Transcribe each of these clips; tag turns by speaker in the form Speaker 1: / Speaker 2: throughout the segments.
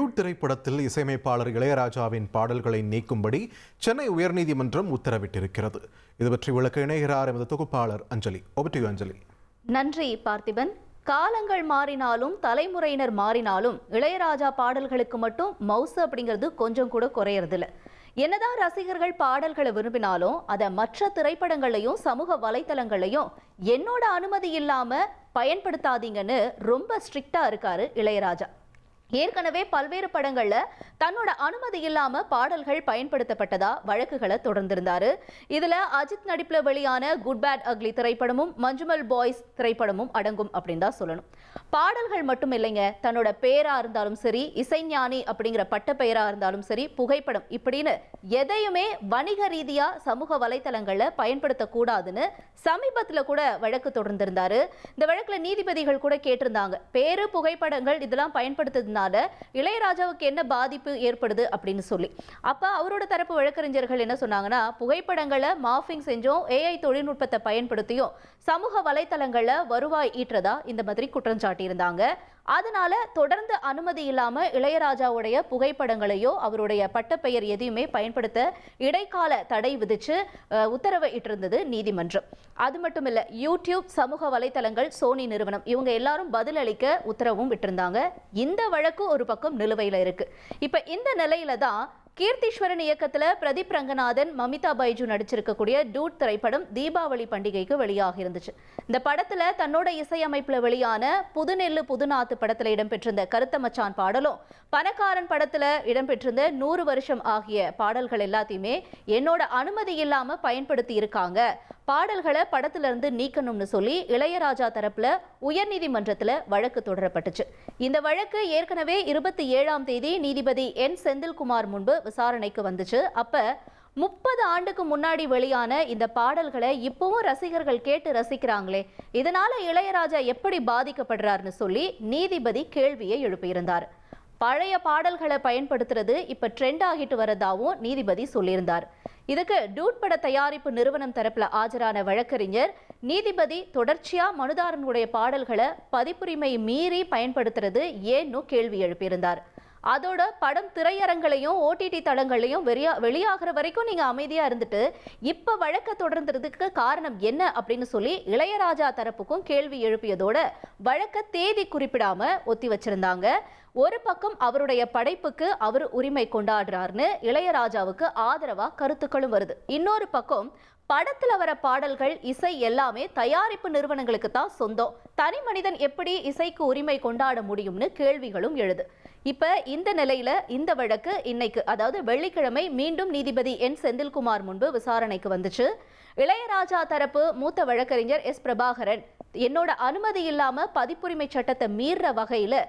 Speaker 1: Dude திரைப்படத்தில் இசையமைப்பாளர் இளையராஜாவின் பாடல்களை நீக்கும்படி சென்னை உயர்நீதிமன்றம் உத்தரவிட்டிருக்கிறது. இது பற்றி விளக்க இணைகிறார் எமது தொகுப்பாளர் அஞ்சலி. அஞ்சலி.
Speaker 2: நன்றி பார்த்திபன். காலங்கள் மாறினாலும் தலைமுறையினர் மாறினாலும் இளையராஜா பாடல்களுக்கு மட்டும் மவுசு அப்படிங்கிறது கொஞ்சம் கூட குறையறதில்ல. என்னதான் ரசிகர்கள் பாடல்களை விரும்பினாலும் அதை மற்ற திரைப்படங்களையும் சமூக வலைத்தளங்களையும் என்னோட அனுமதி இல்லாம பயன்படுத்தாதீங்கன்னு ரொம்ப ஸ்ட்ரிக்டா இருக்காரு இளையராஜா. ஏற்கனவே பல்வேறு படங்கள்ல தன்னோட அனுமதி இல்லாம பாடல்கள் பயன்படுத்தப்பட்டதா வழக்குகளை தொடர்ந்திருந்தாரு. இதுல அஜித் நடிப்புல வெளியான குட் பேட் அக்லி திரைப்படமும் மஞ்சுமல் பாய்ஸ் திரைப்படமும் அடங்கும் அப்படின்னு தான் சொல்லணும். பாடல்கள் மட்டும் இல்லைங்க, தன்னோட பேரா இருந்தாலும் சரி, இசைஞானி அப்படிங்கிற பட்ட பெயரா இருந்தாலும் சரி, புகைப்படம் இப்படின்னு எதையுமே வணிக ரீதியா சமூக வலைத்தளங்கள்ல பயன்படுத்தக்கூடாதுன்னு சமீபத்துல கூட வழக்கு தொடர்ந்திருந்தாரு. இந்த வழக்குல நீதிபதிகள் கூட கேட்டிருந்தாங்க, பேரு புகைப்படங்கள் இதெல்லாம் பயன்படுத்துது இளையராஜாவுக்கு என்ன பாதிப்பு ஏற்படுது அப்படின்னு சொல்லி. அப்ப அவரோட தரப்பு வழக்கறிஞர்கள் என்ன சொன்னாங்கன்னா, புகைப்படங்களை மார்பிங் செஞ்சோம், ஏஐ தொழில்நுட்பத்தை பயன்படுத்தியும் சமூக வலைத்தளங்கள்ல வருவாய் ஈற்றதா இந்த மாதிரி குற்றம் சாட்டியிருந்தாங்க. அதனால தொடர்ந்து அனுமதி இல்லாம இளையராஜாவுடைய புகைப்படங்களையோ அவருடைய பட்டப்பெயர் எதையுமே பயன்படுத்த இடைக்கால தடை விதிச்சு உத்தரவு இட்டிருந்தது நீதிமன்றம். அது மட்டும் இல்ல, யூடியூப், சமூக வலைத்தளங்கள், சோனி நிறுவனம் இவங்க எல்லாரும் பதிலளிக்க உத்தரவும் விட்டிருந்தாங்க. இந்த வழக்கு ஒரு பக்கம் நிலுவையில இருக்கு. இப்ப இந்த நிலையில தான் கீர்த்தீஸ்வரன் இயக்கத்துல பிரதீப் ரங்கநாதன், மமிதா பைஜு நடிச்சிருக்கக்கூடிய டூட் திரைப்படம் தீபாவளி பண்டிகைக்கு வெளியாக இருந்துச்சு. இந்த படத்துல தன்னோட இசையமைப்புல வெளியான புதுநெல்லு புதுநாத்து படத்துல இடம்பெற்றிருந்த கருத்த மச்சான் பாடலும், பணக்காரன் படத்துல இடம்பெற்றிருந்த 100 வருஷம் ஆகிய பாடல்கள் எல்லாத்தையுமே என்னோட அனுமதி இல்லாம பயன்படுத்தி இருக்காங்க, பாடல்களை படத்துல இருந்து நீக்கணும்னு சொல்லி இளையராஜா தரப்புல உயர்நீதிமன்றத்துல வழக்கு தொடரப்பட்டுச்சு. இந்த வழக்கு ஏற்கனவே 27ஆம் தேதி நீதிபதி என் செந்தில்குமார் முன்பு விசாரணைக்கு வந்துச்சு. அப்ப 30 ஆண்டுக்கு முன்னாடி வெளியான இந்த பாடல்களை இப்பவும் ரசிகர்கள் கேட்டு ரசிக்கிறாங்களே, இதனால இளையராஜா எப்படி பாதிக்கப்படுறாருன்னு சொல்லி நீதிபதி கேள்வியை எழுப்பியிருந்தார். பழைய பாடல்களை பயன்படுத்துறது இப்ப ட்ரெண்ட் ஆகிட்டு வரதாவும் நீதிபதி சொல்லியிருந்தார். இதுக்கு டூட் பட தயாரிப்பு நிறுவனம் தரப்புல ஆஜரான வழக்கறிஞர் நீதிபதி தொடர்ச்சியா மனுதாரனுடைய பாடல்களை பதிப்புரிமை மீறி பயன்படுத்துறது ஏன்னு கேள்வி எழுப்பியிருந்தார். அதோட படம் திரையரங்களையும் ஓடிடி தளங்களையும் வெளியாகிற வரைக்கும் நீங்க அமைதியா இருந்துட்டு இப்ப வழக்க தொடர்ந்ததுக்கு காரணம் என்ன அப்படின்னு சொல்லி இளையராஜா தரப்புக்கும் கேள்வி எழுப்பியதோட வழக்க தேதி குறிப்பிடாம ஒத்தி வச்சிருந்தாங்க. ஒரு பக்கம் அவருடைய படைப்புக்கு அவர் உரிமை கொண்டாடுறாருன்னு இளையராஜாவுக்கு ஆதரவா கருத்துக்களும் வருது. இன்னொரு பக்கம் படத்துல வர பாடல்கள், இசை எல்லாமே தயாரிப்பு நிறுவனங்களுக்கு தான் சொந்தம், தனி மனிதன் எப்படி இசைக்கு உரிமை கொண்டாட முடியும்னு கேள்விகளும் எழுது. இப்ப இந்த நிலையில இந்த வழக்கு இன்னைக்கு, அதாவது வெள்ளிக்கிழமை மீண்டும் நீதிபதி என் செந்தில்குமார் முன்பு விசாரணைக்கு வந்துச்சு. இளையராஜா தரப்பு மூத்த வழக்கறிஞர் எஸ் பிரபாகரன் என்னோட அனுமதி இல்லாம பதிப்புரிமை சட்டத்தை மீற வகையில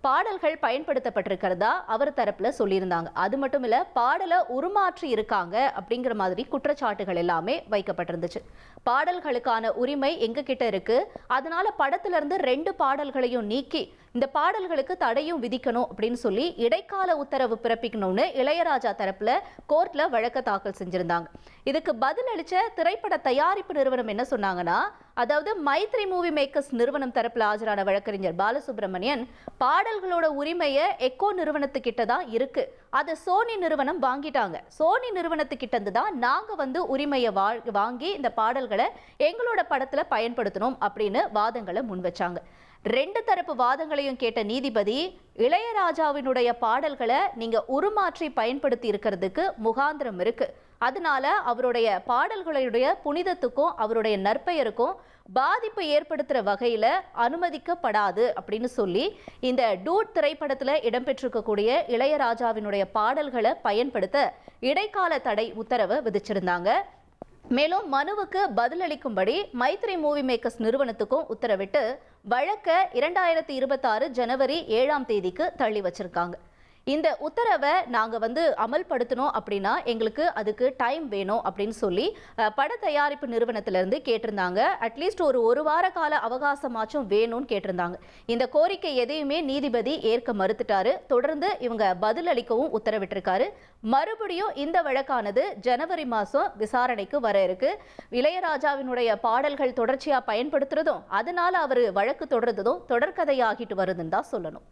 Speaker 2: பாடல்கள் பயன்படுத்தப்பட்டிருக்கிறதா அவர் தரப்புல சொல்லியிருந்தாங்க. அது மட்டும் இல்ல, பாடலை உருமாற்றி இருக்காங்க அப்படிங்கிற மாதிரி குற்றச்சாட்டுகள் எல்லாமே வைக்கப்பட்டிருந்துச்சு. பாடல்களுக்கான உரிமை எங்க கிட்ட இருக்கு, அதனால படத்துல இருந்து 2 பாடல்களையும் நீக்கி இந்த பாடல்களுக்கு தடையும் விதிக்கணும் அப்படின்னு சொல்லி இடைக்கால உத்தரவு பிறப்பிக்கணும்னு இளையராஜா தரப்புல கோர்ட்ல வழக்கு தாக்கல் செஞ்சிருந்தாங்க. இதுக்கு பதில் அளிச்ச திரைப்பட தயாரிப்பு நிறுவனம் என்ன சொன்னாங்கன்னா, அதாவது மைத்ரி மூவி மேக்கர்ஸ் நிறுவனம் தரப்புல ஆஜரான வழக்கறிஞர் பாலசுப்ரமணியன், பாடல்களோட உரிமையை எக்கோ நிறுவனத்துக்கிட்ட தான் இருக்கு, அதை சோனி நிறுவனம் வாங்கிட்டாங்க, சோனி நிறுவனத்துக்கிட்ட இருந்து தான் நாங்க உரிமையை வாங்கி இந்த பாடல்களை எங்களோட படத்துல பயன்படுத்தணும் அப்படின்னு வாதங்களை முன் வச்சாங்க. 2 தரப்பு வாதங்களையும் கேட்ட நீதிபதி, இளையராஜாவினுடைய பாடல்களை நீங்க உருமாற்றி பயன்படுத்தி இருக்கிறதுக்கு முகாந்திரம் இருக்கு, அதனால அவருடைய பாடல்களுடைய புனிதத்துக்கும் அவருடைய நற்பெயருக்கும் பாதிப்பு ஏற்படுத்துற வகையில அனுமதிக்கப்படாது அப்படின்னு சொல்லி இந்த டூட் திரைப்படத்துல இடம்பெற்றிருக்கக்கூடிய இளையராஜாவினுடைய பாடல்களை பயன்படுத்த இடைக்கால தடை உத்தரவு விதிச்சிருந்தாங்க. மேலும் மனுவுக்கு பதிலளிக்கும்படி மைத்ரி மூவி மேக்கர்ஸ் நிறுவனத்துக்கும் உத்தரவிட்டு வழக்க 2026 ஜனவரி 7ஆம் தேதிக்கு தள்ளி வச்சிருக்காங்க. இந்த உத்தரவை நாங்க அமல்படுத்தணும் அப்படின்னா எங்களுக்கு அதுக்கு டைம் வேணும் அப்படின்னு சொல்லி பட தயாரிப்பு நிறுவனத்திலிருந்து கேட்டிருந்தாங்க. அட்லீஸ்ட் ஒரு வார கால அவகாசமாச்சும் வேணும்னு கேட்டிருந்தாங்க. இந்த கோரிக்கை எதையுமே நீதிபதி ஏற்க மறுத்துட்டாரு. தொடர்ந்து இவங்க பதிலளிக்கவும் உத்தரவிட்டிருக்காரு. மறுபடியும் இந்த வழக்கானது ஜனவரி மாதம் விசாரணைக்கு வர இருக்கு. இளையராஜாவினுடைய பாடல்கள் தொடர்ச்சியா பயன்படுத்துறதும் அதனால அவர் வழக்கு தொடர்றதும் தொடர்கதையாகிட்டு வருதுன்னு தான் சொல்லணும்.